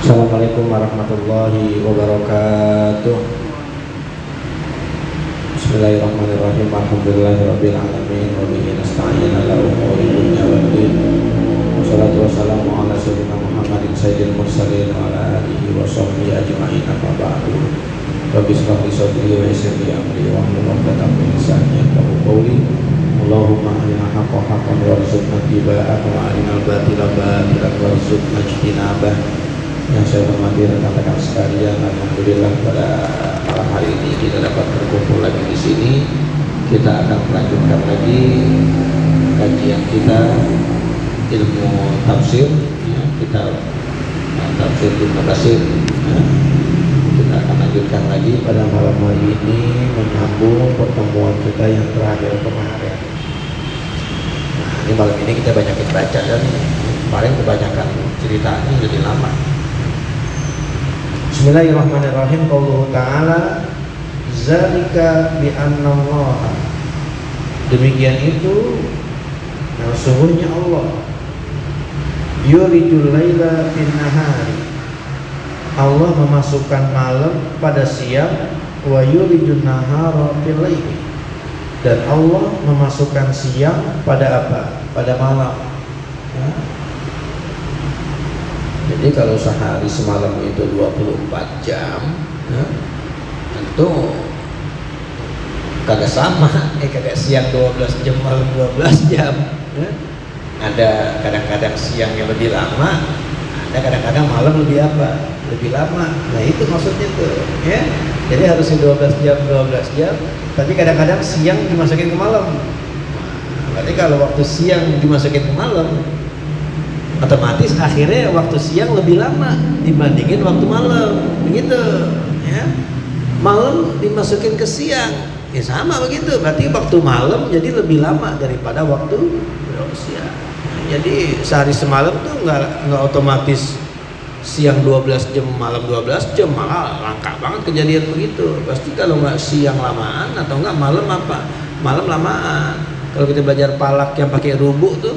Assalamualaikum warahmatullahi wabarakatuh. Bismillahirrahmanirrahim. Alhamdulillahirabbil alamin wa bihi nasta'in ala umuri dunya waddin. Wassalatu wassalamu ala sayyidina Muhammadin sayyidil mursalin wa ala alihi wa sahbihi ajma'in. Amma ba'du. Rabbi shrah li sadri wa yassir li amri wa hlul 'uqdatam min lisani yafqahu qawli. Allahumma arina haqqan haqqan warzuqna ittiba'ahu wa arinal batila batilan warzuqna ijtinabah. Yang saya hormati rekan-rekan sekalian, alhamdulillah pada malam hari ini kita dapat berkumpul lagi di sini. Kita akan melanjutkan lagi kajian kita ilmu tafsir, ya, kita tafsir Ibnu Katsir. Ya. Kita akan lanjutkan lagi pada malam hari ini menyambung pertemuan kita yang terakhir kemarin. Nah, ini malam ini kita banyakin baca dan kemarin kebanyakan ceritanya jadi lama. Bismillahirrahmanirrahim. Qauluhu ta'ala zalika bi annallaha, demikian itu sesungguhnya Allah yulijul laila fin nahari, Allah memasukkan malam pada siang, wa yulijun nahara fil laili, dan Allah memasukkan siang pada apa? Pada malam. Jadi kalau sehari semalam itu 24 jam, ya, tentu kagak sama, kagak siang 12 jam malam 12 jam. Ya. Ada kadang-kadang siang yang lebih lama, ada kadang-kadang malam lebih apa? Lebih lama. Nah itu maksudnya tuh, ya. Jadi harusnya 12 jam, tapi kadang-kadang siang dimasukin ke malam. Berarti kalau waktu siang dimasukin ke malam, otomatis akhirnya waktu siang lebih lama dibandingin waktu malam, begitu ya. Malam dimasukin ke siang, ya sama begitu. Berarti waktu malam jadi lebih lama daripada waktu siang. Jadi sehari semalam tuh nggak otomatis siang 12 jam malam 12 jam, malah langka banget kejadian begitu. Pasti kalau nggak siang lamaan atau nggak malam apa? Malam lamaan. Kalau kita belajar palak yang pakai rubuk tuh,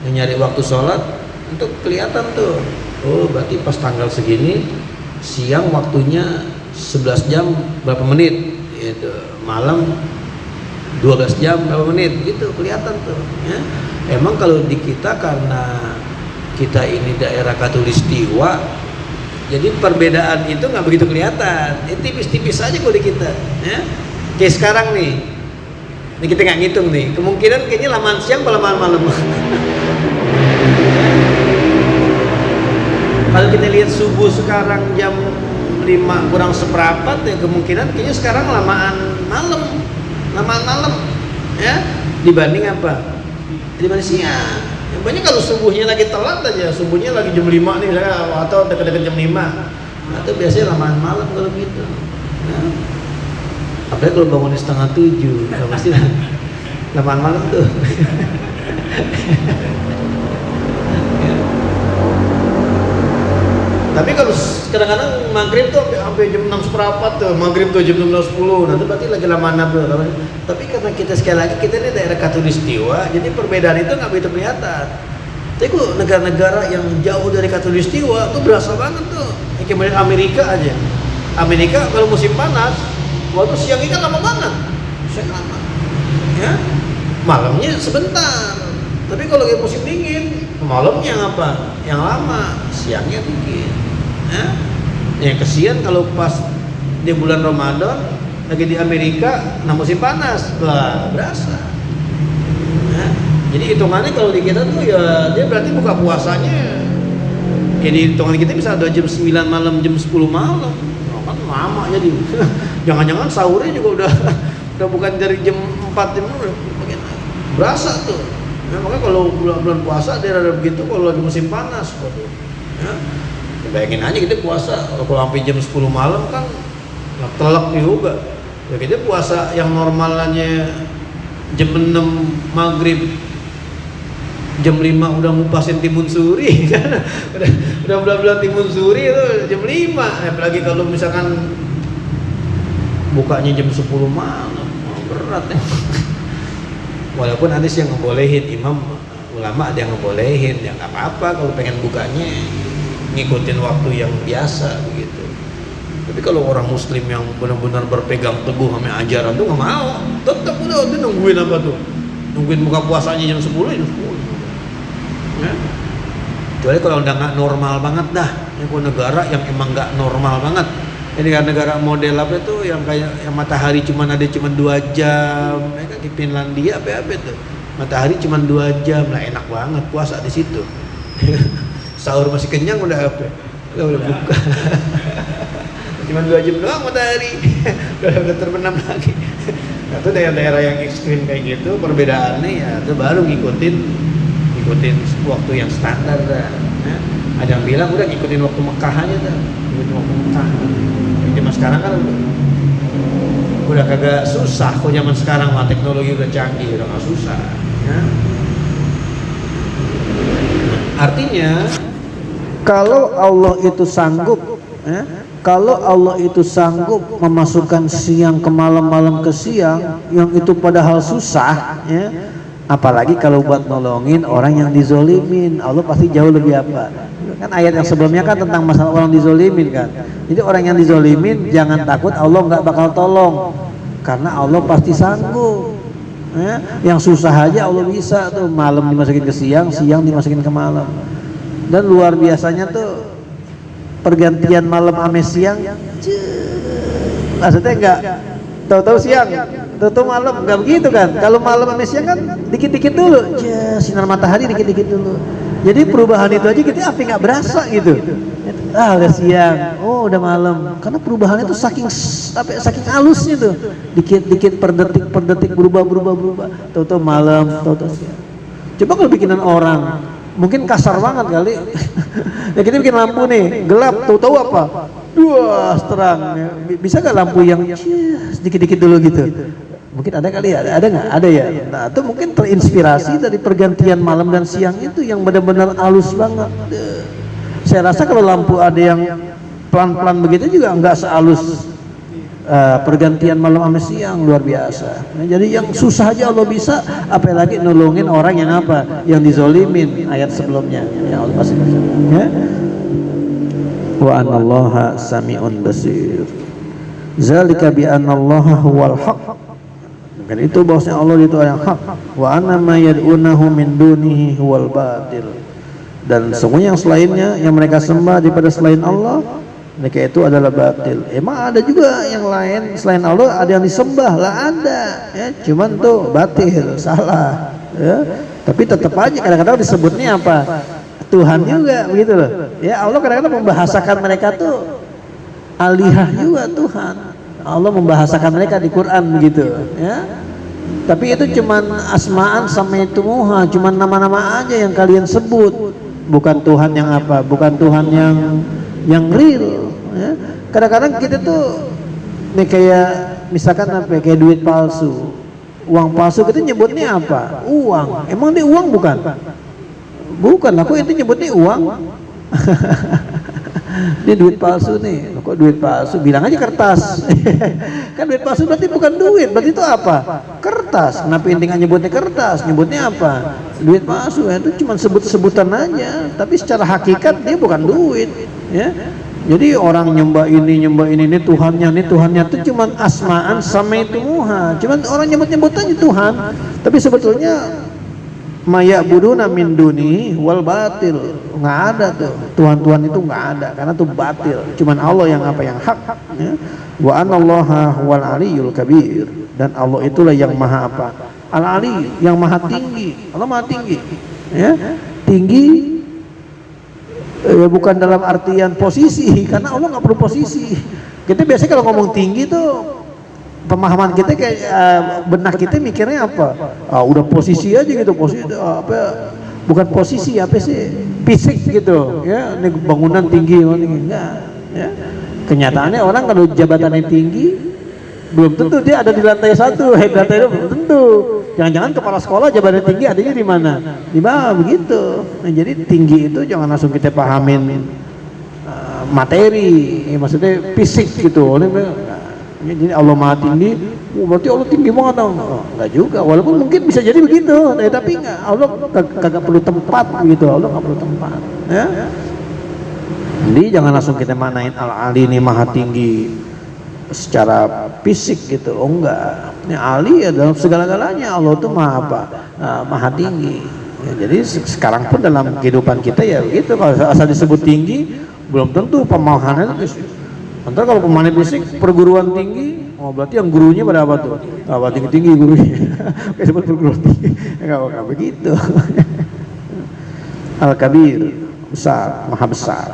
yang nyari waktu sholat, untuk kelihatan tuh, oh berarti pas tanggal segini siang waktunya 11 jam berapa menit gitu, malam 12 jam berapa menit gitu, kelihatan tuh ya. Emang kalau di kita karena kita ini daerah Katulistiwa, jadi perbedaan itu nggak begitu kelihatan, tipis-tipis aja kalau di kita ya. Kayak sekarang nih, ini kita nggak ngitung nih, kemungkinan kayaknya lamaan siang atau lamaan malam. Kalau kita lihat subuh sekarang jam 5 kurang seperempat, ya kemungkinan kayaknya sekarang lamaan malam ya, dibanding apa? Dibanding siang. Yang banyak kalau subuhnya lagi telat aja, subuhnya lagi jam 5 nih misalnya, atau dekat-dekat jam 5, atau biasanya lamaan malam kalau gitu ya. Apalagi kalau bangunnya setengah 7, ya pasti lamaan malam tuh. Tapi kalau kadang-kadang maghrib tuh sampai jam 6 seperempat tuh, maghrib tuh jam 16.10, nanti berarti lagi lama tuh. Tapi karena kita sekali lagi kita ini daerah Katulistiwa, jadi perbedaan itu nggak begitu kelihatan. Tapi kok negara-negara yang jauh dari Katulistiwa tuh berasa banget tuh. Kayak Amerika aja. Amerika kalau musim panas, waktu siangnya kan lama banget, siang lama, ya. Malamnya sebentar. Tapi kalau kayak musim dingin, malamnya apa? Yang lama, siangnya dikit. Ya kesian kalau pas di bulan Ramadan lagi di Amerika, nah musim panas, wah berasa. Ya, jadi hitungannya kalau di kita tuh ya dia berarti buka puasanya. Jadi hitungan kita bisa ada jam 9 malam, jam 10 malam. Oh, kan lama jadi. Jangan-jangan sahurnya juga udah bukan dari jam 4 jam bagian berasa tuh. Ya, makanya kalau bulan puasa dia ada begitu, kalau lagi musim panas, waduh. Ya. Bayangin aja kita puasa kalau sampai jam 10 malam kan telak juga. Ya kita puasa yang normalnya jam 6 maghrib, jam 5 udah ngupasin timun suri kan. udah belah-belah timun suri itu jam 5. Apalagi kalau misalkan bukanya jam 10 malam, berat ya. Walaupun ada yang ngebolehin, imam ulama ada yang ngebolehin, ya nggak apa-apa kalau pengen bukanya ngikutin waktu yang biasa begitu. Tapi kalau orang muslim yang benar-benar berpegang teguh sama ajaran tuh nggak mau, tetap udah tuh nungguin apa tuh, nungguin buka puasanya jam 10 jam 10 ya. Kecuali kalau udah nggak normal banget dah, yang negara yang emang nggak normal banget. Ini kan negara model apa itu yang kayak yang matahari cuma 2 jam, ya kan di Finlandia apa tuh, matahari cuma 2 jam lah, enak banget puasa di situ. Sahur masih kenyang udah apa, udah buka. Cuma 2 jam doang matahari, udah terbenam lagi. Nah, itu daerah-daerah yang ekstrim kayak gitu, perbedaannya ya itu baru ngikutin waktu yang standar dah. Ya. Ada yang bilang udah ngikutin waktu Mekah aja dah, ngikutin waktu Mekah. Zaman sekarang kan udah kagak susah, kok zaman sekarang mah teknologi udah canggih, udah nggak susah. Ya. Artinya kalau Allah itu sanggup, kalau Allah itu sanggup memasukkan siang ke malam, malam ke siang, yang itu padahal susah, ya. Apalagi kalau buat nolongin orang yang dizolimin, Allah pasti jauh lebih apa? Kan ayat yang sebelumnya kan tentang masalah orang dizolimin kan. Jadi orang yang dizolimin jangan takut, Allah nggak bakal tolong, karena Allah pasti sanggup. Ya. Yang susah aja Allah bisa tuh, malam dimasukin ke siang, siang dimasukin ke malam. Dan luar biasanya tuh pergantian malam ame siang, maksudnya enggak tahu-tahu siang, tahu-tahu malam, enggak begitu kan? Kalau malam ame siang kan dikit-dikit dulu, sinar matahari dikit-dikit dulu. Jadi perubahan itu aja kita apa nggak berasa gitu. Udah siang, oh udah malam. Karena perubahannya tuh saking halusnya tuh, dikit-dikit per detik berubah. Tahu-tahu malam, tahu-tahu siang. Coba kalau bikinan orang, mungkin kasar banget kali. Ya kita bikin lampu nih, gelap, tahu-tahu apa? Terang. Ya. Bisa nggak lampu yang sedikit-dikit dulu gitu? Mungkin ada kali ya, ada nggak? Ada ya. Nah, itu mungkin terinspirasi dari pergantian malam dan siang itu yang benar-benar halus banget. Saya rasa kalau lampu ada yang pelan-pelan begitu juga nggak sehalus pergantian malam sama siang, luar biasa. Nah, jadi yang susah aja Allah bisa, apalagi nolongin orang yang apa? Yang dizolimin, ayat sebelumnya. Ya Allah pasti bisa. Ya. Wa anallaha sami'un basir. Zalika bi anallaha huwal haq. Dan itu bahwasanya Allah itu yang hak. Wa anna ma yad'unahu min dunihi huwal batil. Dan semuanya yang selainnya yang mereka sembah daripada selain Allah, mereka itu adalah batil. Emang ada juga yang lain selain Allah, ada yang disembah lah, ada ya, cuman tuh batil, salah ya. Tapi tetap aja kadang-kadang disebutnya apa? Tuhan juga begitu loh. Ya Allah kadang-kadang membahasakan mereka tuh alihah juga Tuhan. Allah membahasakan mereka di Quran begitu ya. Tapi itu cuman asma'an sama itu muha, cuman nama-nama aja yang kalian sebut, bukan Tuhan yang apa, bukan Tuhan yang real ya. Kadang-kadang kita tuh nih kayak misalkan apa, kayak duit palsu, uang palsu, kita nyebutnya apa? Uang. Emang dia uang bukan? Bukan, aku itu nyebutnya uang. Ini duit palsu nih. Kok duit palsu? Bilang aja kertas. Kan duit palsu berarti bukan duit, berarti itu apa? Kertas. Kenapa intinya nyebutnya kertas? Nyebutnya apa? Duit palsu ya, itu cuma sebut-sebutan aja. Tapi secara hakikat dia bukan duit ya. Jadi orang nyembah ini Tuhannya itu cuma asma'an sama itu muha. Cuman orang nyebut aja Tuhan, tapi sebetulnya maya buduna min duni wal batil, nggak ada tuh Tuhan itu, nggak ada, karena tuh batil. Cuman Allah yang apa, yang hak ya. Wa anallaha wal aliyul kabir, dan Allah itulah yang maha apa, al ali, yang maha tinggi. Allah maha tinggi ya, tinggi ya, bukan dalam artian posisi, karena Allah nggak perlu posisi. Kita biasanya kalau ngomong tinggi tuh pemahaman kita kayak benak kita mikirnya apa? Udah posisi aja gitu, posisi apa? Bukan posisi, apa sih? Fisik gitu, ya. Ini bangunan tinggi, enggak. Ya. Kenyataannya orang kalau jabatannya tinggi, belum tentu dia ada di lantai 1, di lantai 2 belum tentu. Jangan-jangan kepala sekolah jabatan tinggi adanya di mana? Di bawah begitu. Nah, jadi tinggi itu jangan langsung kita pahamin materi, ya, maksudnya fisik gitu. Jadi Allah maha tinggi, berarti Allah tinggi banget dong. Enggak juga, walaupun mungkin bisa jadi begitu, tapi enggak, Allah kagak perlu tempat begitu, Allah enggak perlu tempat ya. Jadi jangan langsung kita maknain Al-Ali ini maha tinggi secara fisik gitu. Oh enggak, ini Ali ya dalam segala-galanya. Allah itu maha apa? Maha tinggi ya, jadi sekarang pun dalam kehidupan kita ya gitu, kalau asal disebut tinggi belum tentu pemahamannya itu. Ntar kalau pemahaman fisik perguruan tinggi, oh berarti yang gurunya pada apa tuh? Apa tinggi-tinggi gurunya kayak sebut perguruan tinggi enggak begitu. Al-Kabir, besar, maha besar.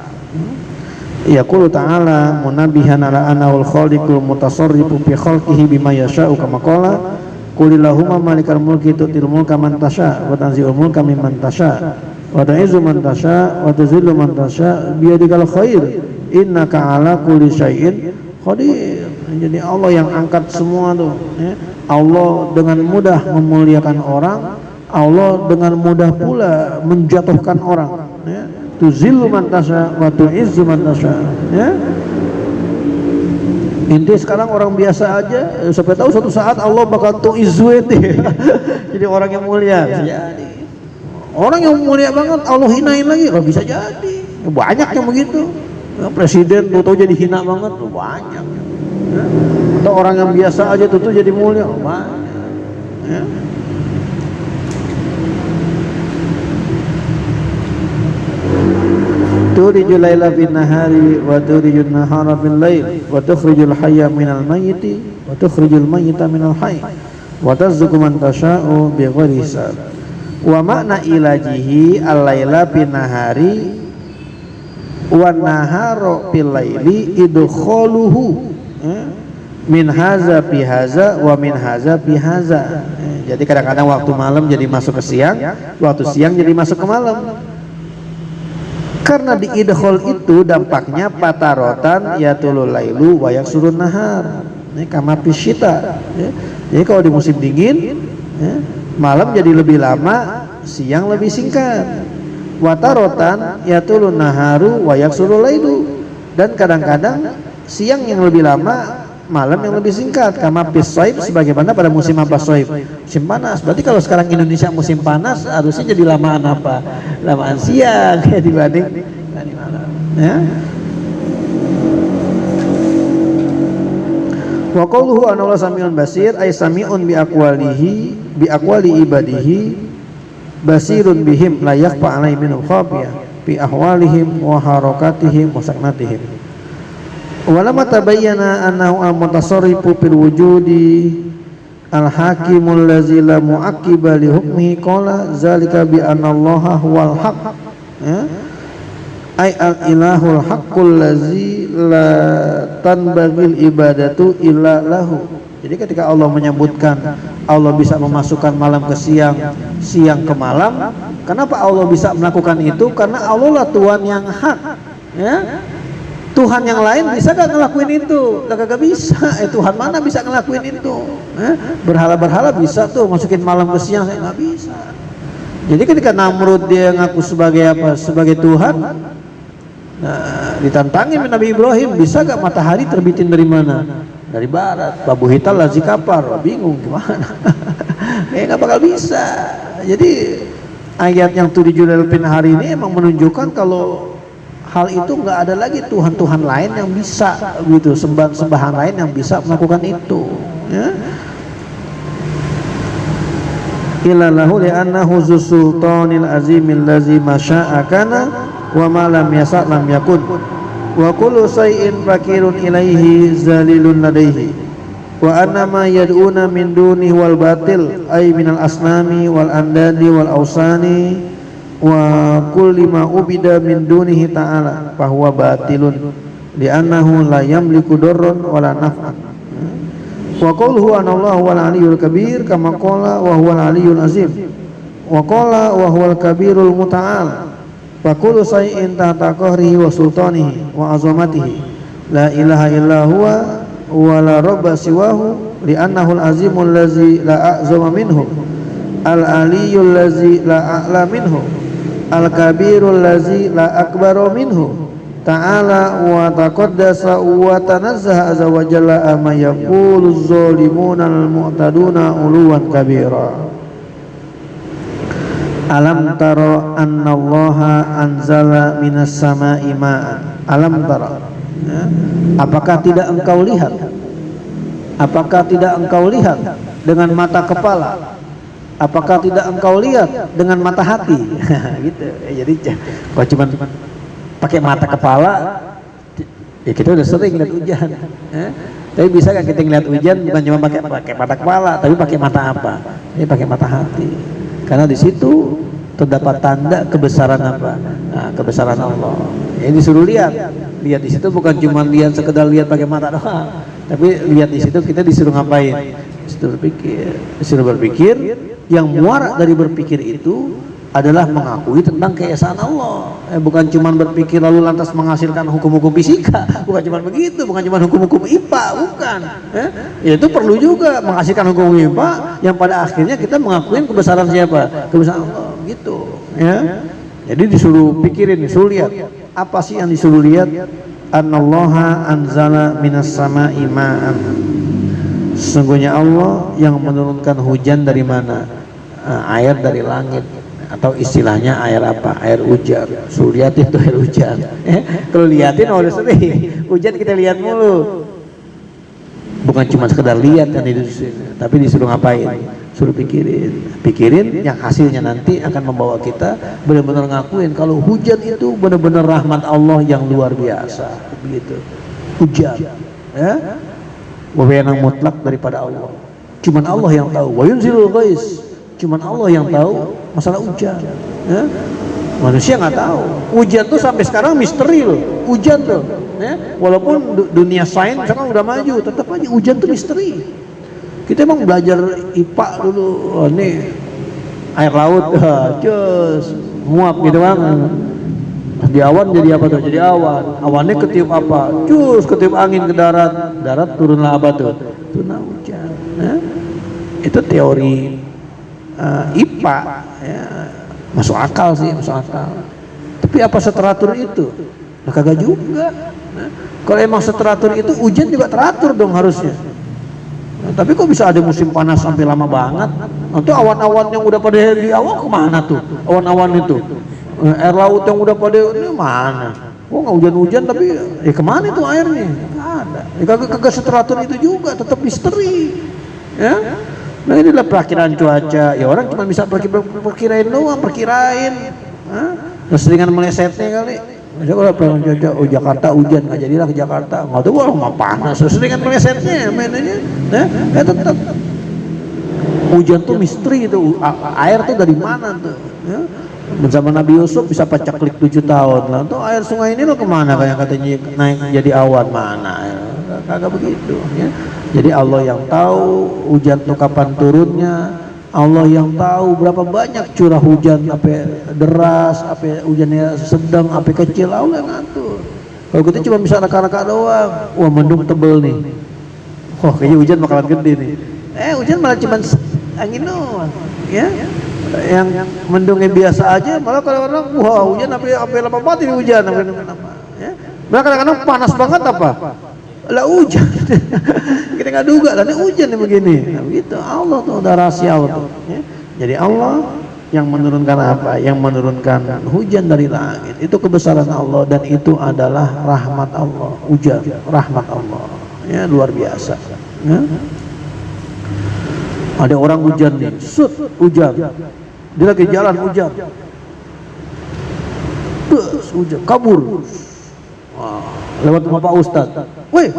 Yaqulu ta'ala munabihan ala anahul khaliqul mutasarrifu fi khalqihi bima yasha'u kama qala qulillahumma malikal mulki tu'til mulka man tasha wa tanzi'ul mulka mimman tasha wa tu'izzu man tasha wa tuzillu man tasha biyadikal khair innaka ala kulli syai'in qadir. Jadi Allah yang angkat semua tuh ya. Allah dengan mudah memuliakan orang, Allah dengan mudah pula menjatuhkan orang ya. Tuzillu man tasha wa tu'izzu man tasha ya. Inti sekarang orang biasa aja, sampai tahu suatu saat Allah bakal tu'izzu ente. Jadi orang yang mulia bisa jadi. Orang yang mulia banget Allah hinain lagi, oh bisa jadi. Banyak yang begitu. Presiden tuh jadi hina banget, banyak. Ya. Atau orang yang biasa aja tuh jadi mulia, banyak. Ya. Turijul laila bin nahari wa turijul nahara bil lail wa tukhrijul hayya minal mayyiti wa tukhrijul mayyita minal hayy wa tarzuqu man tasha'u bighairi hisab. Wa makna ilajihi al-laila bin nahari wa nahara bil laili idkhuluhu min haza fi haza wa min haza fi haza. Jadi kadang-kadang waktu malam jadi masuk ke siang, waktu siang jadi masuk ke malam. Karena di idkhol itu dampaknya patarotan yatulul lailu wa yaksurun nahar. Ini kama pisyita ya. Jadi kalau di musim dingin ya, malam jadi lebih lama, siang lebih singkat. Watarotan yatulun naharu wa yaksurul lailu. Dan kadang-kadang siang yang lebih lama, malam yang lebih singkat. Kama pisyait, sebagaimana pada musim apa soib? Musim panas. Berarti kalau sekarang Indonesia musim panas harusnya jadi lamaan apa? Lamaan siang ya dibanding malam. Ya. Wa qawluhu anallahu sami'un basir ay sami'un bi aqwali ibadihi basirun bihim la yakhfa 'alaihi min khafiyah bi ahwalihim wa harakatihim wa saknatihim. Walamma tabayyana annahu al-mutasarrifu fil wujudi al-hakimul ladzi la mu'aqqiba li hukmihi qala zalika bi anna Allaha huwal haqq ya ay al-ilahul haqqul ladzi la tanbaghil ibadatu illa lahu. Jadi ketika Allah menyebutkan Allah bisa memasukkan malam ke siang, siang ke malam, kenapa Allah bisa melakukan itu? Karena Allah lah Tuhan yang hak ya. Tuhan yang lain bisa gak ngelakuin itu? Gak bisa. Tuhan mana bisa ngelakuin itu? Berhala-berhala bisa tuh masukin malam ke siang, saya gak bisa. Jadi ketika Namrud dia ngaku sebagai apa? Sebagai Tuhan. Nah, ditantangin Nabi Ibrahim, bisa gak matahari terbitin dari mana? Dari barat. Babu hital lazi kapar, bingung gimana? Gak bakal bisa. Jadi ayat yang 7 Julailepin hari ini emang menunjukkan kalau hal itu nggak ada lagi Tuhan-Tuhan lain yang bisa gitu, sembahan lain yang bisa melakukan itu ya. Illa lahu li'annahu sultanil azimil ladzi masya'a kana wa ma lam yasa' lam yakun wa kullu shay'in fakirun ilaihi zalilun ladaihi wa annama yad'una min dunihi wal batil ay minal asnami wal andadi wal awsani wa kulli ma ubida min dunihi ta'ala fahuwa batilun li'annahu la yamliku darran wala naf'an. Wa qawluhu anallahu wal aliyyul kabir kama qala wa huwal aliyyul azim wa qala wa huwal kabirul muta'al fa kullu shay'in tahta qahrihi wa sultanihi wa azamatihi la ilaha illa huwa wa la rabba siwahu li'annahu al azimul ladzi la a'zama minhu al aliyyul ladzi la a'la minhu al-kabirul ladzi la akbaru minhu ta'ala wa taqaddasa wa tanazzaha azza wa jalla amma yaqulu az-zalimuna al-mu'taduna uluwan kabira. Alam tara annallaha anzala minas sama'i ma'an. Alam tara, ya? Apakah tidak engkau lihat? Apakah tidak engkau lihat dengan mata kepala? Apakah tidak engkau lihat dengan mata hati? Gitu. Jadi kalau cuma pakai mata kepala, ya kita udah sering lihat hujan. Tapi bisa nggak kita ngeliat hujan bukan cuma pakai mata kepala, tapi pakai mata apa? Ini pakai mata hati. Karena di situ terdapat tanda kebesaran apa? Nah, kebesaran Allah. Ini disuruh lihat di situ bukan cuma lihat sekedar lihat pakai mata doang, tapi lihat di situ kita disuruh ngapain? Disuruh berpikir. Yang muara dari berpikir itu adalah mengakui tentang keesaan Allah. Bukan cuma berpikir lalu lantas menghasilkan hukum-hukum fisika, bukan cuma begitu, bukan cuma hukum-hukum IPA, bukan. Ya, itu perlu juga menghasilkan hukum IPA yang pada akhirnya kita mengakui kebesaran siapa? Kebesaran Allah, gitu. Ya. Jadi disuruh pikirin, disuruh lihat. Apa sih yang disuruh lihat? Annallaha anzala minas sama'i ma'an. Sesungguhnya Allah yang menurunkan hujan dari mana? Air dari langit, atau istilahnya air apa? Air hujan. Suruh liatin tuh air hujan. Kalau liatin udah sering. Hujan kita lihat mulu. Bukan cuma sekedar lihat kan itu, tapi disuruh ngapain? Suruh pikirin yang hasilnya nanti akan membawa kita benar-benar ngakuin kalau hujan itu benar-benar rahmat Allah yang luar biasa. Begitu. Hujan, ya. Wewenang mutlak daripada Allah. Cuman Allah yang tahu. Wa yunzilul ghais. Cuman Allah yang tahu masalah hujan. Ya? Manusia nggak tahu. Hujan tuh sampai sekarang misteri loh. Hujan tuh. Ya? Walaupun dunia sains sekarang udah maju, tetap aja hujan tuh misteri. Kita emang belajar IPA dulu. Oh, nih air laut, cus nguap gitu kan. Di awan jadi apa tuh? Jadi awan. Awannya ketiup apa? Cus ketiup angin ke darat. Darat turunlah apa tuh? Turunlah hujan. Nah, itu teori IPA. Ya. Masuk akal sih, masuk akal. Tapi apa seteratur itu? Nah, kagak juga. Nah, kalau emang seteratur itu hujan juga teratur dong harusnya. Nah, tapi kok bisa ada musim panas sampai lama banget? Nanti awan-awan yang udah pada di awal kemana tuh? Awan-awan itu? Air laut yang udah pada ini mana? Oh nggak hujan-hujan tapi kemana itu airnya? Nggak ada. Kagak seteratur itu juga, tetap misteri. Ya. Nah inilah perakiraan cuaca. Ya orang cuma bisa perkirain doang, perkirain. Keseringan melesetnya kali. Misalnya kalau perakiraan cuaca, oh Jakarta hujan, nggak jadilah ke Jakarta. Nggak tahu kalau nggak panas. Keseringan melesetnya, mainnya. Ya tetap. Hujan tuh misteri itu. Air tuh dari mana tuh? Ya. Bersama Nabi Yusuf bisa pacaklik 7 tahun lah. Tuh air sungai ini lo kemana kayak katanya naik jadi awan mana? Kagak begitu. Ya. Jadi Allah yang tahu hujan itu kapan turunnya. Allah yang tahu berapa banyak curah hujan, apa deras, apa hujannya sedang, apa kecil. Allah yang ngatur. Kalau kita cuma bisa raka-raka doang. Wah mendung tebel nih. Wah kayaknya hujan bakalan gede nih. Hujan malah cuma angin doang. Ya. Yang mendungnya biasa aja, malah kalau orang wah hujan apa lama banget ini hujan apa ya. Malah kadang-kadang panas banget apa? Lah hujan. Kita nggak duga lah ini hujan nih begini. Nah, begitu Allah tuh udah rahasia Allah tuh, ya. Jadi Allah yang menurunkan apa? Yang menurunkan hujan dari langit. Itu kebesaran Allah dan itu adalah rahmat Allah. Hujan, rahmat Allah. Ya luar biasa. Ya. Ada orang hujan nih, hujan. Dia lagi jalan hujan. Hujan, kabur. Wah, lewat rumah Pak Ustad. Woi,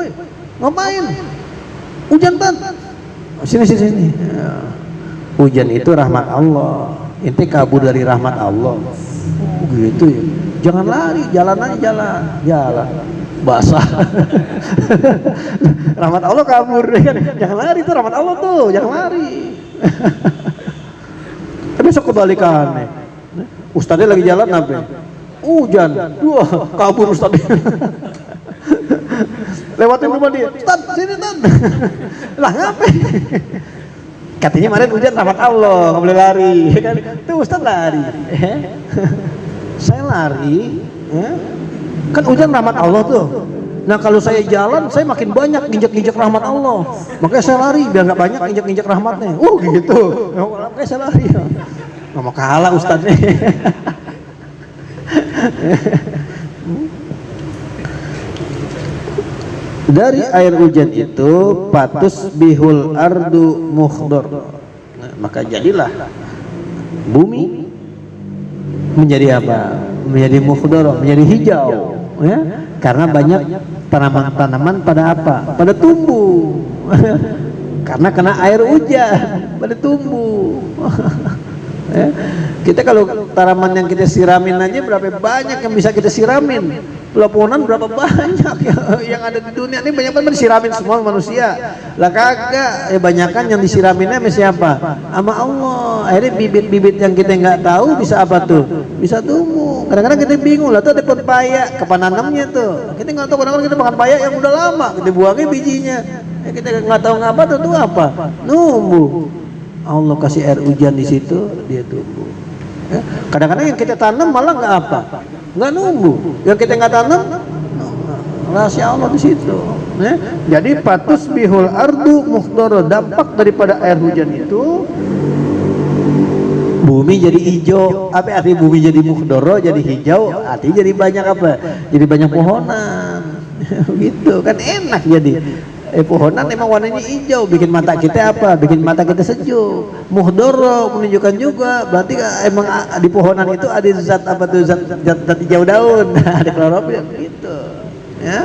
ngapain? Hujan tan. Sini. Ya. Hujan itu rahmat Allah. Inti kabur dari rahmat Allah. Gitu ya. Jangan lari, jalan aja jalan. Basah. Rahmat Allah kabur kan. Jangan lari itu rahmat Allah tuh, jangan lari. Tapi besok kebalikannya. Ustadznya lagi jalan apa? Hujan. Wah, kabur ustadznya. Lewatin rumah dia. Ustad, sini Ustad. Lah ngapain? Katanya kemarin hujan rahmat Allah, nggak boleh lari. Kan? Tuh Ustad lari. Saya lari. Kan hujan rahmat Allah tuh. Nah kalau saya jalan, saya makin banyak injak-injak rahmat Allah. Makanya saya lari biar nggak banyak injak-injak rahmatnya. Gitu. Makanya saya lari. nggak mau kalah ustadznya. Dari air hujan itu patus bihul ardu mukhdar. Nah, maka jadilah bumi menjadi apa? Menjadi mukhdar, menjadi hijau, ya. Karena banyak tanaman-tanaman pada apa? Pada tumbuh. Karena kena air hujan pada tumbuh. Ya. Kita kalau tanaman yang kita siramin aja berapa banyak yang bisa kita siramin. Pepohonan berapa banyak yang ada di dunia ini, banyak banget disiramin semua manusia. Lah kagak, banyakan yang disiraminnya sama siapa? Sama Allah. Akhirnya bibit-bibit yang kita nggak tahu bisa apa tuh? Bisa tumbuh. Kadang-kadang kita bingung lah, tuh ada pohon paya, kapan nanamnya tuh? Kita nggak tahu, kadang-kadang kita makan paya yang udah lama, kita buangnya bijinya. Kita nggak tahu ngapa tuh apa? Numbuh. Allah kasih air hujan di situ, dia tumbuh. Ya. Kadang-kadang yang kita tanam malah nggak apa, nggak numbuh. Yang kita nggak tanam, rahasia Allah di situ. Ya. Jadi patus bihul ardu mukhdara, dampak daripada air hujan itu bumi jadi hijau. Apa arti bumi jadi mukhdara, jadi hijau? Artinya jadi banyak apa? Jadi banyak pohonan. Gitu kan enak jadi. Pohonan emang warnanya hijau, bikin mata kita apa? Bikin mata kita sejuk. Muhdoro menunjukkan juga berarti emang di pohonan itu ada zat apa tuh, zat hijau daun, ada klorofil gitu. Ya.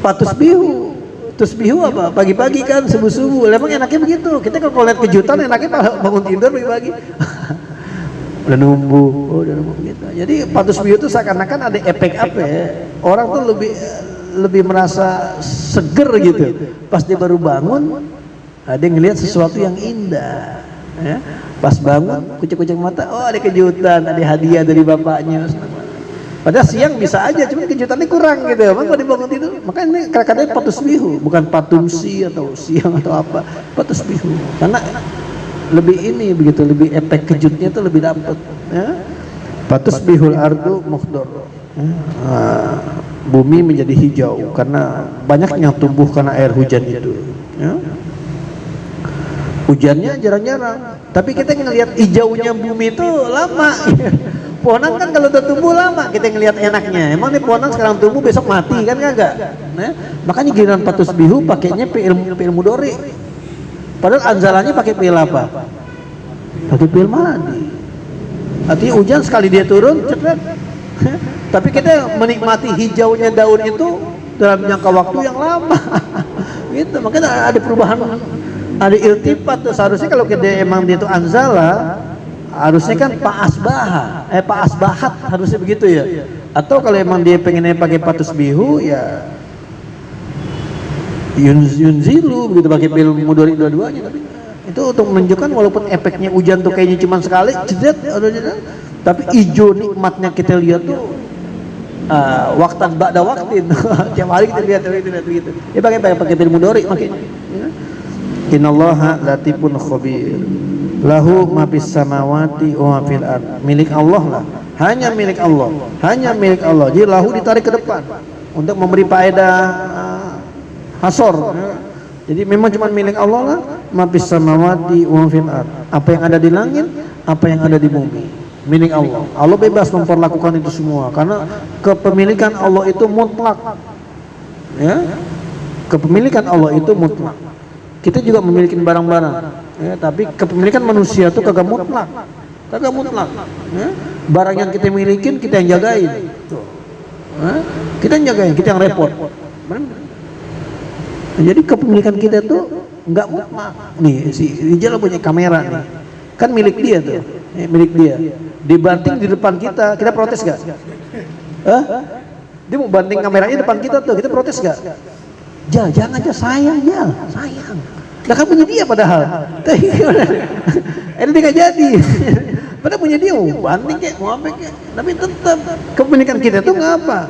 Patus bihu. Tusbihu apa? Pagi-pagi kan subuh-subuh. Emang enaknya begitu. Kita kalau lihat kejutan enaknya bangun tidur pagi-pagi. Udah numbuh gitu. Jadi patus bihu itu seakan-akan ada efek apa ya? Orang tuh lebih merasa seger gitu pas dia baru bangun, ada ngelihat sesuatu yang indah, ya. Pas bangun kucek-kucek mata, oh ada kejutan, ada hadiah dari bapaknya. Padahal siang bisa aja, cuma kejutannya kurang gitu. Emang kalau dibangun tidur, makanya ini kadang-kadang patus bihu, bukan patumsi atau siang atau apa, patus bihu. Karena lebih ini begitu, lebih efek kejutnya itu lebih dapat, ya. Patus bihul ardu mukhdar. Bumi menjadi hijau karena banyaknya tumbuh karena air hujan itu, ya. Hujannya jarang-jarang, tapi kita ngelihat hijaunya bumi itu lama. Pohonan kan kalau udah tumbuh lama kita ngelihat enaknya. Emang nih pohonan sekarang tumbuh besok mati kan kagak? Nah, makanya giliran patus bihu pakainya pil mudori. Padahal anzalannya pakai pil apa? Pakai pil madi. Artinya hujan sekali dia turun cepet. Tapi kita menikmati hijaunya daun itu dalam jangka waktu yang lama. Gitu, makanya ada perubahan, ada iltifat tuh. Seharusnya kalau kita emang dia itu anzala, harusnya kan pak asbahat harusnya begitu ya. Atau kalau emang dia pengennya pakai patus bihu ya yunzilu begitu, pakai pil mudori dua-duanya. Tapi itu untuk menunjukkan walaupun efeknya hujan tuh kayaknya cuma sekali, jedet, tapi hijau nikmatnya kita lihat tuh waktan ba'da waktin. Tiap hari kita lihat gitu. Ya pakai pil mudori makanya. Innallaha latifun khabir. Lahu ma fis samawati wa ma fil ard. Milik Allah lah. Hanya milik Allah. Hanya milik Allah. Jadi lahu ditarik ke depan untuk memberi faedah hasor. Jadi memang cuma milik Allah lah. Ma fis samawati wa ma fil ard. Apa yang ada di langit, apa yang ada di bumi, milik Allah. Allah bebas memperlakukan itu semua karena kepemilikan Allah itu mutlak. Ya. Kepemilikan Allah itu mutlak. Kita juga memiliki barang-barang, ya, tapi kepemilikan manusia itu kagak mutlak. Ya. Barang yang kita milikin kita yang jagain. Ya. Kita yang jagain, kita yang repot. Jadi kepemilikan kita tuh nggak mutlak. Nih si Rijal punya kamera nih, kan milik dia tuh. Milik dia, dibanting di depan kita protes gak? Dia mau banting kameranya depan kita tuh, kita protes gak? Jangan aja, sayang. Lah kan punya dia padahal. Ini dia gak jadi. Padahal punya dia, banting kayak, mau apa kayak. Tapi tetap kepemilikan kita tuh nggak mau.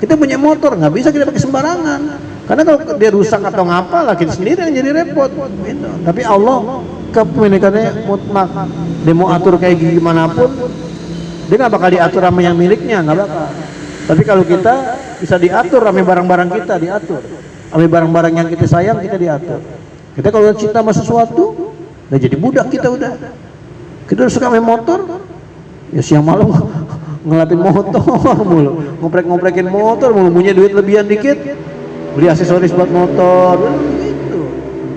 Kita punya motor, nggak bisa kita pakai sembarangan. Karena kalau dia rusak atau ngapa lah kita sendiri yang jadi repot. Gitu. Tapi Allah kepemilikannya mutlak. Dia mau atur kayak gimana pun, dia nggak bakal diatur sama yang miliknya, nggak bakal. Tapi kalau kita bisa diatur sama barang-barang kita, diatur sama barang-barang yang kita sayang, kita diatur. Kita kalau cinta sama sesuatu, udah jadi budak kita udah. Kita suka main motor, ya siang malam ngelapin motor mulu, ngoprek-ngoprekin motor mulu, punya duit lebihan dikit, beli aksesoris buat motor, gitu.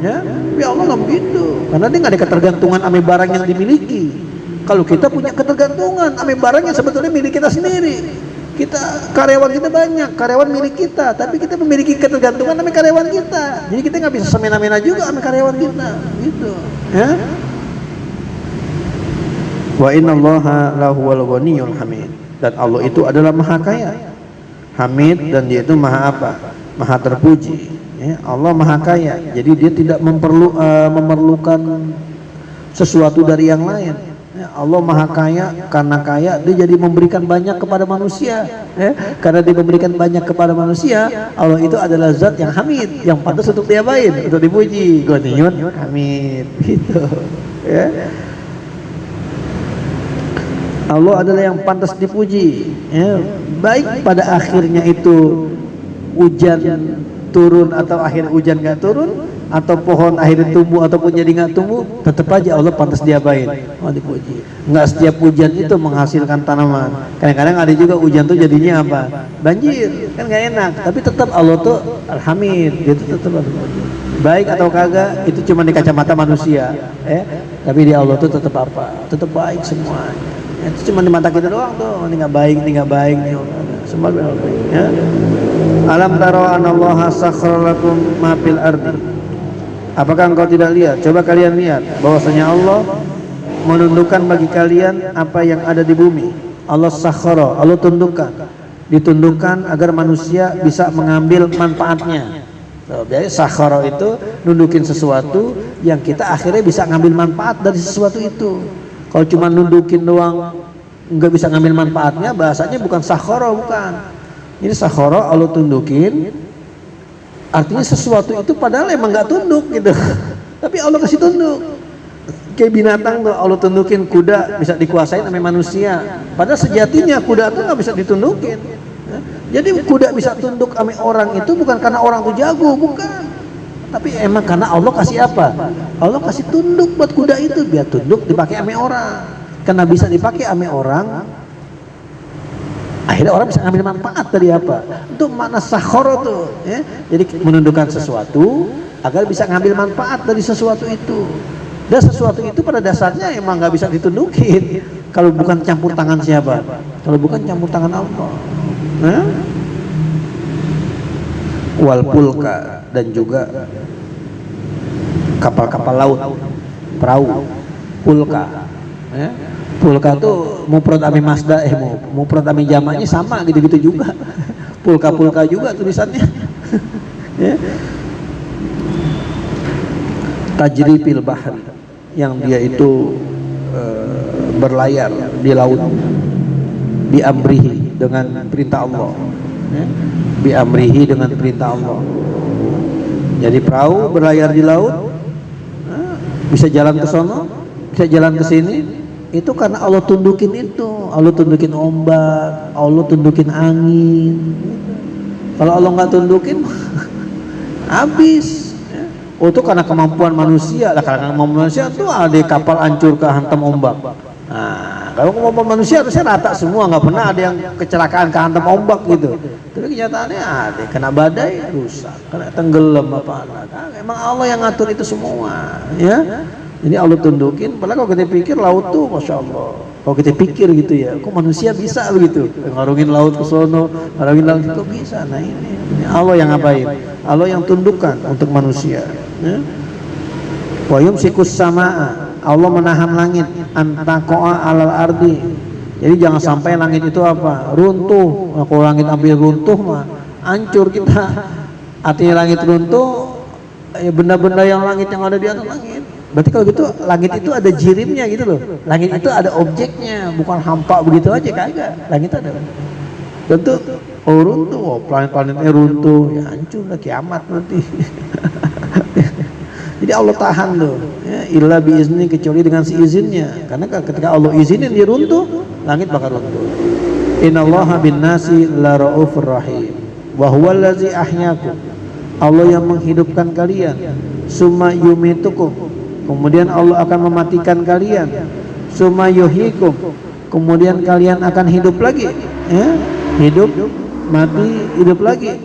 Ya, tapi Allah nggak begitu, karena dia nggak ada ketergantungan sama barang yang dimiliki. Kalau kita punya ketergantungan sama barang yang sebetulnya milik kita sendiri. Kita karyawan kita banyak, karyawan milik kita, tapi kita memiliki ketergantungan sama karyawan kita. Jadi kita nggak bisa semena-mena juga sama karyawan kita, gitu. Ya. Wa innallaha lahuwal ghaniyyul hamid. Dan Allah itu adalah maha kaya, hamid, dan dia itu maha apa? Maha terpuji. Ya, Allah maha kaya, jadi dia tidak memerlukan sesuatu dari yang lain. Ya, Allah maha kaya, karena kaya dia jadi memberikan banyak kepada manusia. Ya, karena dia memberikan banyak kepada manusia, Allah itu adalah zat yang hamid, yang pantas untuk diapain, untuk dipuji. Ghaniyyun hamid, gitu. Ya. Allah adalah yang pantas dipuji, ya. Baik pada akhirnya itu hujan turun atau akhir hujan nggak turun, atau pohon akhirnya tumbuh ataupun jadi nggak tumbuh, tetap aja Allah pantas diapain, dipuji. Nggak setiap hujan itu menghasilkan tanaman. Kadang-kadang ada juga hujan tuh jadinya apa? Banjir, kan nggak enak. Tapi tetap Allah tuh Alhamid, gitu tetap ada. Baik atau kagak itu cuma di kacamata manusia, tapi di Allah tuh tetap apa? Tetap baik semuanya. Itu cuma di mata kita doang tuh, ini nggak baik, ini nggak baik, ini semua baik. Ya. Alam taro anallaha sakhkhara lakum ma fil ardi. Apakah engkau tidak lihat? Coba kalian lihat bahwasanya Allah menundukkan bagi kalian apa yang ada di bumi. Allah sakhkhara, Allah tundukkan, ditundukkan agar manusia bisa mengambil manfaatnya. Jadi sakhkhara itu nundukin sesuatu yang kita akhirnya bisa ngambil manfaat dari sesuatu itu. Kalau cuma nundukin doang nggak bisa ngambil manfaatnya, bahasanya bukan sakhara, bukan. Ini sakhara Allah tundukin, artinya sesuatu itu padahal emang nggak tunduk gitu, tapi Allah kasih tunduk. Kayak binatang tuh Allah tundukin, kuda bisa dikuasain sama manusia, padahal sejatinya kuda tuh nggak bisa ditundukin. Jadi kuda bisa tunduk sama orang itu bukan karena orang tuh jago, bukan. Tapi emang karena Allah kasih apa? Allah kasih tunduk buat kuda itu, biar tunduk dipakai ame orang. Karena bisa dipakai ame orang, akhirnya orang bisa ngambil manfaat dari apa? Itu makna sakhara tuh, ya. Jadi menundukkan sesuatu agar bisa ngambil manfaat dari sesuatu itu. Dan sesuatu itu pada dasarnya emang nggak bisa ditundukin kalau bukan campur tangan siapa? Kalau bukan campur tangan Allah. Wal pulka, dan juga kapal-kapal laut, perahu, pulka. Pulka tuh mufrad ame masda, mufrad ame jamaknya sama gitu-gitu juga. Pulka-pulka juga tulisannya. Tajri fil bahri, yang dia itu berlayar di laut, diamrihi dengan perintah Allah. Biamrihi, dengan perintah Allah. Jadi perahu berlayar di laut, bisa jalan ke sono, bisa jalan ke sini, itu karena Allah tundukin itu. Allah tundukin ombak, Allah tundukin angin. Kalau Allah nggak tundukin, habis. Oh, itu karena kemampuan manusia. Lah, karena kemampuan manusia tuh ada kapal hancur kehantam ombak. Nah, kalau kemampuan manusia harusnya rata semua, nggak pernah ada yang kecelakaan kehantam ombak gitu. Tapi kenyataannya ada, kena badai rusak, kena tenggelam apa. Nah, emang Allah yang ngatur itu semua, ya. Jadi Allah tundukin. Padahal kalau kita pikir laut tuh, masya Allah. Kalau kita pikir gitu ya, kok manusia bisa begitu? Ngarungin laut ke sono, ngarungin laut itu bisa. Nah ini Allah yang ngapain? Allah yang tundukkan untuk manusia. Ya. Wa yumsikus samaa, Allah menahan langit, antaqa'a alal ardi. Jadi jangan sampai langit itu apa? Runtuh. Nah, kalau langit hampir runtuh mah hancur kita. Artinya langit runtuh, ya benda-benda yang langit yang ada di atas langit. Berarti kalau gitu langit itu ada jirimnya gitu loh. Langit itu ada objeknya, bukan hampa begitu aja, kagak. Langit ada. Tentu runtuh, planet-planetnya runtuh, ya hancur lah, kiamat nanti. Jadi Allah tahan loh, ya, illa biizni, kecuali dengan seizinnya. Karena ketika Allah izinin dia runtuh, langit bakal runtuh. Innallaha bin nasi la raufur rahim. Wa huwal ladzi ahyakum. Allah yang menghidupkan kalian. Summa yumitukum. Kemudian Allah akan mematikan kalian. summa yuhyikum, kemudian kalian akan hidup lagi, ya, hidup mati hidup lagi,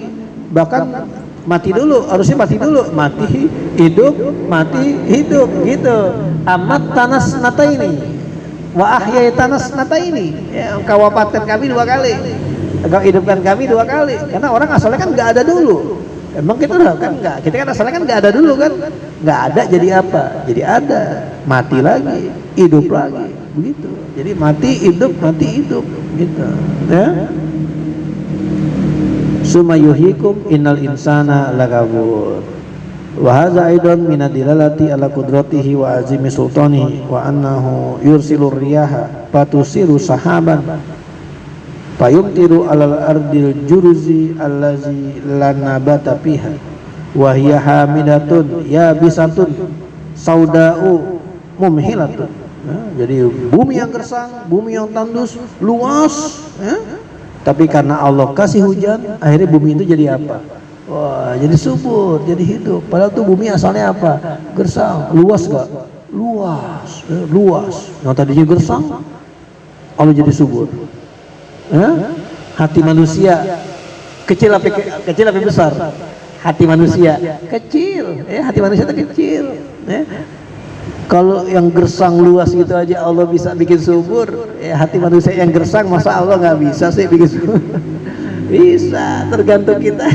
bahkan mati dulu, harusnya mati dulu, mati hidup gitu. Amat tanas nata ini wa ahyai tanas nata ini, ya, engkau wafatkan kami 2 kali, engkau hidupkan kami 2 kali, karena orang asalnya kan nggak ada dulu. Emang kita kan nggak, kita kan asalnya kan nggak ada dulu kan, nggak ada jadi apa? Jadi ada, mati lagi, hidup lagi, begitu. Jadi mati hidup gitu, ya. Summa yuhyikum innal insana lagafur. Wa hadza aidan min adilalati ala qudratihi wa azimi sultanihi wa annahu yursilur riyaha fatusiru sahaban fayumtiru alal ardil juruzi allazi lanabata fiha wa hiya hamidatun yabisatun sauda'u mumhilatun. Jadi bumi yang gersang, bumi yang tandus, luas, ya? Tapi karena Allah kasih hujan, akhirnya bumi itu jadi apa? Wah, jadi subur, jadi hidup. Padahal tuh bumi asalnya apa? Gersang, luas gak? Luas. Yang tadinya gersang, Allah jadi subur. Hati manusia kecil apa besar? Hati manusia kecil, hati manusia itu kecil. Kalau yang gersang luas gitu aja Allah bisa bikin subur, hati manusia yang gersang masa Allah nggak bisa sih bikin subur? Bisa, tergantung kita.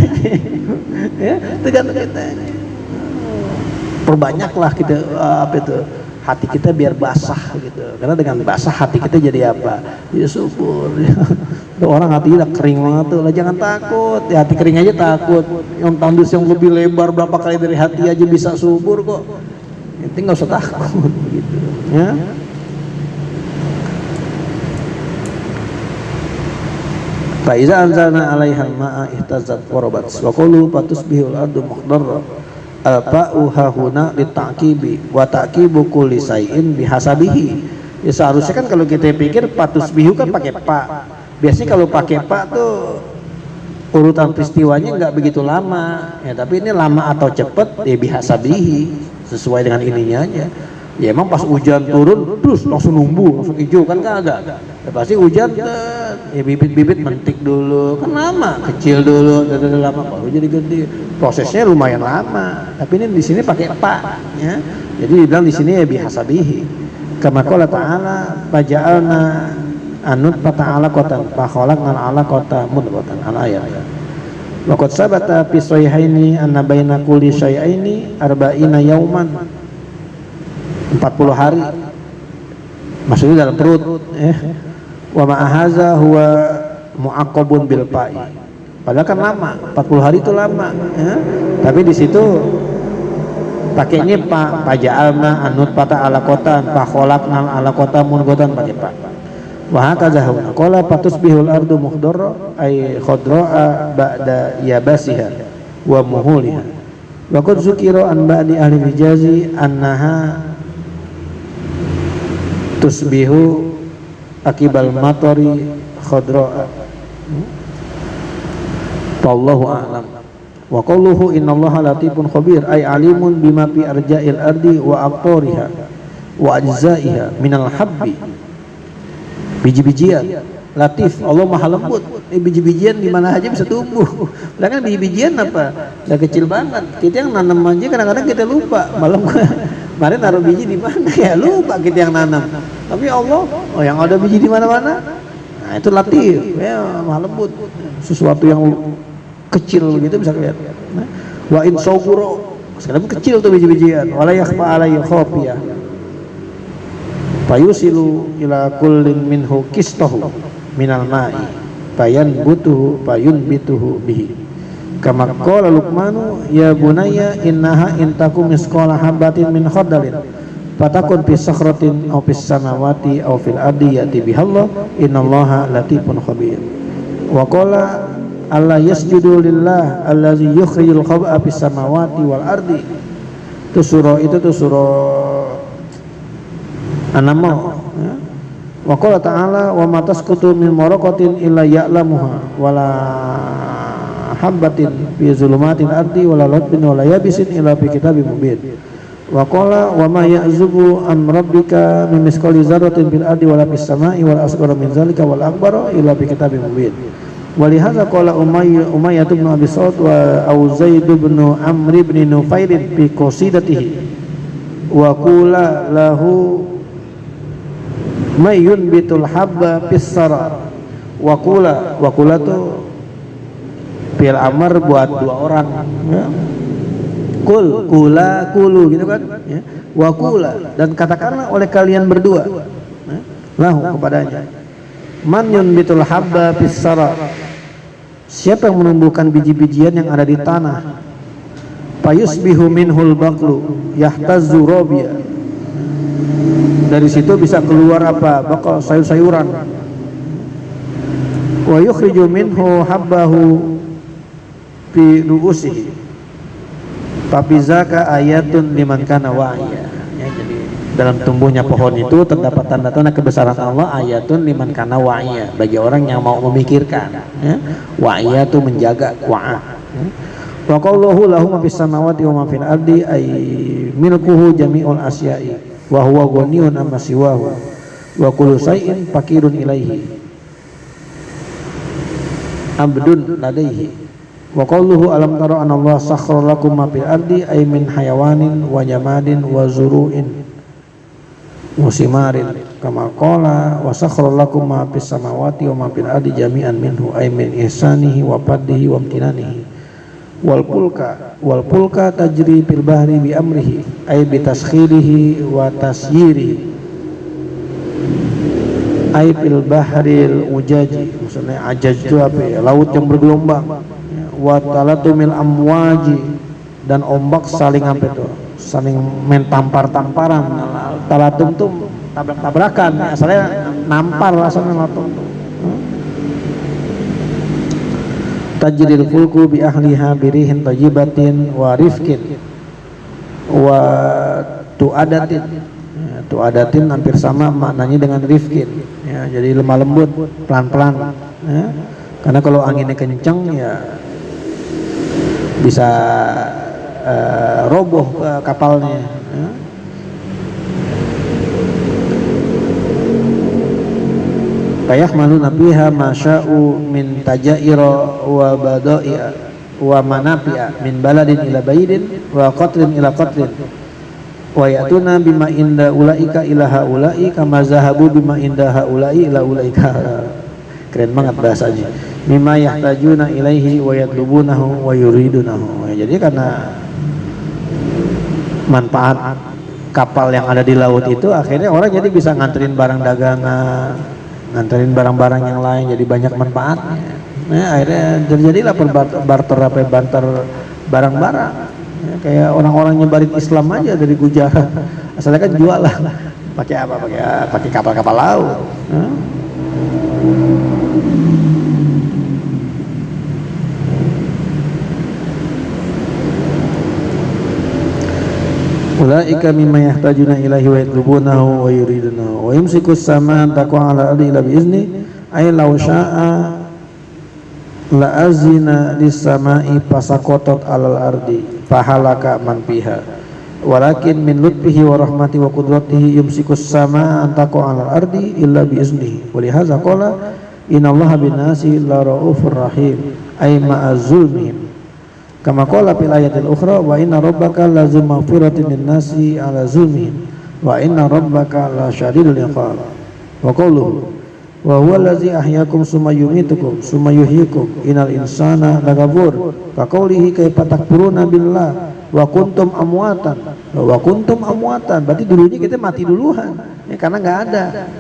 Tergantung kita. Perbanyaklah kita hati kita biar basah gitu, karena dengan basah hati kita jadi apa? Jadi subur. Orang hati kita kering banget tuh, lah jangan takut, ya, hati kering aja takut, yang tandus yang lebih lebar berapa kali dari hati aja bisa subur kok, itu nggak usah takut gitu, ya. Fa iza anzalna 'alaihal ma'a ihtazat wa rabat wa qulu fatusbihul ardu mukhdarra al-fa'u hahuna lita'kibi wa ta'kibu kulli shay'in bihasabihi. Ya seharusnya kan kalau kita pikir fatusbihu kan pakai pa. Biasanya kalau pakai pa tuh urutan peristiwanya nggak begitu lama, ya, tapi ini lama atau cepet ya bihasabihi, sesuai dengan ininya aja. Ya emang pas hujan turun terus langsung numbuh, langsung hijau kan kagak. Ya pasti hujan ya bibit-bibit mentik dulu, kan lama, kecil dulu, lama baru jadi gede. Prosesnya lumayan lama. Tapi ini di sini pakai pa, ya. Jadi dibilang di sini ya bihasabihi. Kama qala ta'ala faja'alna anut pata'ala qatan fa khalaqnal 'alaqata mudghatan al-ayat. Wa qad sabata fi sahihaini anna baina kulli syai'aini arba'ina yauman, 40 hari maksudnya dalam perut, wa ma'ahaza huwa mu'aqqabun bil fa'i, padahal kan lama, 40 hari itu lama, ya. Tapi di situ pakainya paja'alna anut pata ala kota fa khalaqnal ala kota mudghatan pakai pa. Wa hakaza qala fatusbihul ardu mukhdarra ay khadra'a ba'da yabasiha wa muhuliha. Wa qad zukira an ba'di ahli hijazi annaha tusbihu akibal matori khadra'a. Wallahu a'lam. Wa qawluhu innallaha latifun khabir ay alimun bima fi arja'il ardi wa aqtariha wa ajza'iha minal habbi, biji-bijian. Latif, Allah maha lembut. Biji-bijian di mana aja bisa tumbuh. Lah kan biji-bijian apa? Udah kecil banget. Kita yang nanam aja kadang-kadang kita lupa. Kemarin naruh biji di mana ya lupa kita yang nanam. Tapi Allah, yang ada biji di mana-mana. Nah, itu latif, ya maha lembut. Sesuatu yang kecil gitu bisa lihat. Nah, wa in sawquro, sekarang kecil tuh biji-bijian. Wala yakhfa alayhi khafiyah. Fayusilu ila kullin minhu kistahu minal ma'i fayanbutuhu fayunbituhu bihi. Kama qala Luqmanu ya bunayya innaha in takum misqala habatin min khardalin fatakun fi sakhratin aw fis samawati aw fil ardi yati bihallah innallaha latifun khabir. Wa qala alla yasjudu lillah allazi yukhrijul khab'a fis samawati wal ardi. Itu surah An-Naml, ya. Wa qala ta'ala wa ma tasqutu min waraqatin illa ya'lamuha wala habatin fi zulumatil ardi wala ratbin wala yabisin illa fi kitabim mubin. Wa qala wa ma ya'zubu an rabbika min misqali dzarratin fil ardi wala fis sama'i wal asghara min dzalika wal akbara illa fi kitabim mubin. Wa li hadza qala Umayyah bin Abi Sa'd wa Zaid bin Amr bin Nufair fi qasidatihi wa qula lahu may yunbitul habba fis sara wa qula tu fi'il amr buat dua orang ya. Kulu gitu kan ya. Wa kula, dan katakanlah oleh kalian berdua ya, lahu kepadanya, man yunbitul habba fis sara, siapa yang menumbuhkan biji-bijian yang ada di tanah, fayusbihu minhul baqlu yahtazzu rabiya, dari situ bisa keluar apa, bakal sayur-sayuran, wa yukhriju minhu habbahu fi ru'usihi, tapi zaka ayatun liman kana wa'iya ya, jadi dalam tumbuhnya pohon itu terdapat tanda-tanda kebesaran Allah, ayatun liman kana wa'iya, bagi orang yang mau memikirkan ya. Wa'iya itu menjaga wa'a ya. Wa qawluhu lahu ma fis samawati wa ma fil ardi ay milkuhu jami'ul asya'i wa huwa ghaniyun amma siwahu wa kullu shay'in faqirun ilaihi abdun ladaihi. Wa qawluhu alam tara anna Allah sakhkhara lakum ma fil ardi ay min hayawanin wa jamadin wa zuru'in musimarin kama qala wa sakhkhara lakum ma fis samawati wa ma fil ardi jami'an minhu ay min ihsanihi wa fadlihi wa imtinanihi wal pulka tajri fil bahri bi amrihi ay bi taskhirihi wa tasyirihi ay fil bahril ujaji, maksudnya ajaj itu apa ya, laut yang bergelombang, wa talatumil amwaji, dan ombak saling apa itu, saling main tampar-tamparan. Talatum tuh tabrak-tabrakan, asalnya nampar asalnya latum. Tajril fulku bi ahliha birihin tayyibatin wa rifkin wa tu'adatin. Tu'adatin hampir sama maknanya dengan rifkin ya, jadi lemah lembut, pelan-pelan ya. Karena kalau anginnya kencang ya bisa roboh kapalnya ya. Fayahmaluna fiha masya'u min tajaira wa bada'i'a wa manafi'a min baladin ila baidin wa qatrin ila qatrin wa ya'tuna bima inda ulaika ila haula'i kama zahabu bima inda haula'i ila ulaika. Keren banget bahasanya. Mimma yahtajuna ilaihi wa yatlubunahu wa yuridunahu. Ya, jadi karena manfaat kapal yang ada di laut itu, akhirnya orang jadi bisa nganterin barang dagangan, nganterin barang-barang yang lain, jadi banyak manfaatnya. Nah, akhirnya terjadilah barter barang-barang. Ya, kayak orang-orang nyebarin Islam aja dari Gujarat, asalnya kan jual lah, pakai apa? Pakai kapal-kapal laut. Ulaika mimma yahtajuna ilaihi wa yatlubunahu wa yuridunahu wa yumsiku as-samaa an taqa'a 'ala al-ardi illa bi izni ay law syaa'a la azina lis-samaa'i fasaqatat 'alal ardi fahalaka man fiha walakin min lutfihi wa rahmati wa qudratihi yumsiku as-samaa an taqa'a 'alal ardi illa bi iznihi wa li hadza qala innallaha bin-nasi la raufur rahim ay ma'azulmihim kama qala fil ayatil ukhra wa inna rabbaka lazu maghfiratin lin-nasi 'ala zulmihim wa inna rabbaka la syadidul iqab wa qawluhu wa huwa allazi ahyaakum summa yumitukum summa yuhyikum innal insana lagafur ka qawlihi kaifa takfuruna billah wa kuntum amwatan berarti dulunya kita mati duluan ya, karena nggak ada.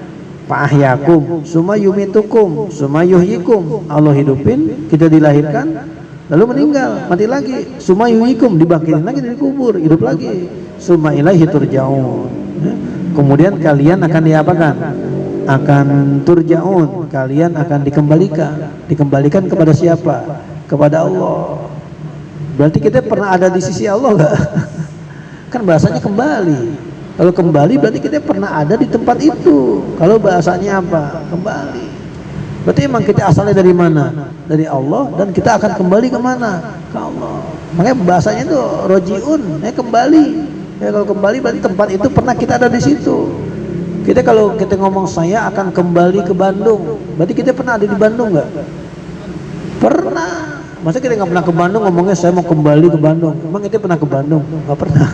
Fa ahyaakum summa yumitukum summa yuhyikum, Allah hidupin, kita dilahirkan lalu meninggal, mati lagi, summa yuhyikum, dibangkitin lagi dari kubur, hidup lagi, summa ilaihi turja'un ya. Kemudian kalian akan diapakan? Akan turja'un, kalian akan dikembalikan kepada siapa? Kepada Allah. Berarti kita pernah ada di sisi Allah enggak? Kan bahasanya kembali. Kalau kembali berarti kita pernah ada di tempat itu. Kalau bahasanya apa? Kembali. Berarti emang kita asalnya dari mana? Dari Allah, dan kita akan kembali ke mana? Ke Allah. Makanya bahasanya itu rojiun, kembali. Ya kalau kembali berarti tempat itu pernah kita ada di situ. Kita kalau kita ngomong saya akan kembali ke Bandung, berarti kita pernah ada di Bandung nggak? Pernah. Masa kita nggak pernah ke Bandung ngomongnya saya mau kembali ke Bandung? Emang kita pernah ke Bandung? Nggak pernah.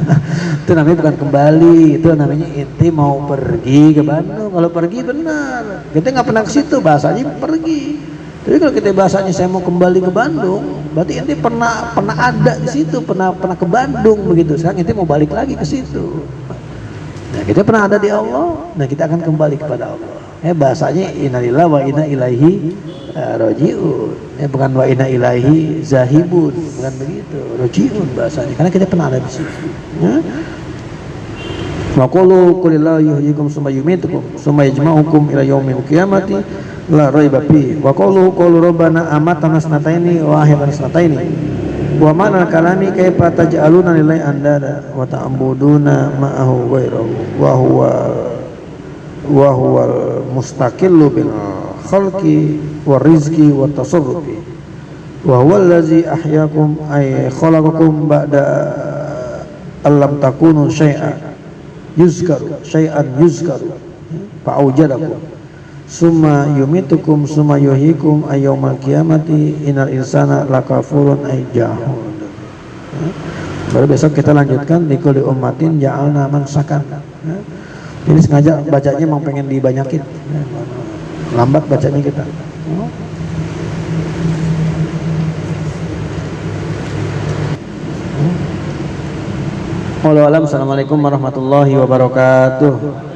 Itu namanya bukan kembali, itu namanya inti mau pergi ke Bandung. Kalau pergi benar, kita nggak pernah ke situ, bahasanya pergi. Tapi kalau kita bahasanya saya mau kembali ke Bandung, berarti inti pernah ada di situ, pernah ke Bandung begitu. Sekarang inti mau balik lagi ke situ. Nah, kita pernah ada di Allah, nah kita akan kembali kepada Allah. Bahasanya innalillahi wa inna ilaihi rajiun. Bukan wa inna ilaihi zahibun, bukan begitu. Rajiun bahasanya, karena kita pernah ada di situ. Wa qulu qulillahi yuhyikum summa yumitukum summa yajma'ukum ila yaumil qiyamati la raiba fi. Wa qulu rabbana amatana sanataini wa ahyana sanataini. Wa ma'al kalami kaifa taj'aluna lillahi andada wa ta'buduna ma'ahu ghairahu wa huwa mustaqillu bil khalqi wa rizqi wa tasarrufi wa huwa allazi ahyaakum ay khalaqakum ba'da allam takunu syai'an yuzkaru fa aujadakum summa yumitukum summa yuhyikum ayyaumal qiyamati innal insana lakafurun ay jahud. Baru besok kita lanjutkan likulli ummatin ja'alna mansakan. Ini sengaja bacanya memang pengen dibanyakin, lambat bacanya kita. Wallahualam. Assalamualaikum warahmatullahi wabarakatuh.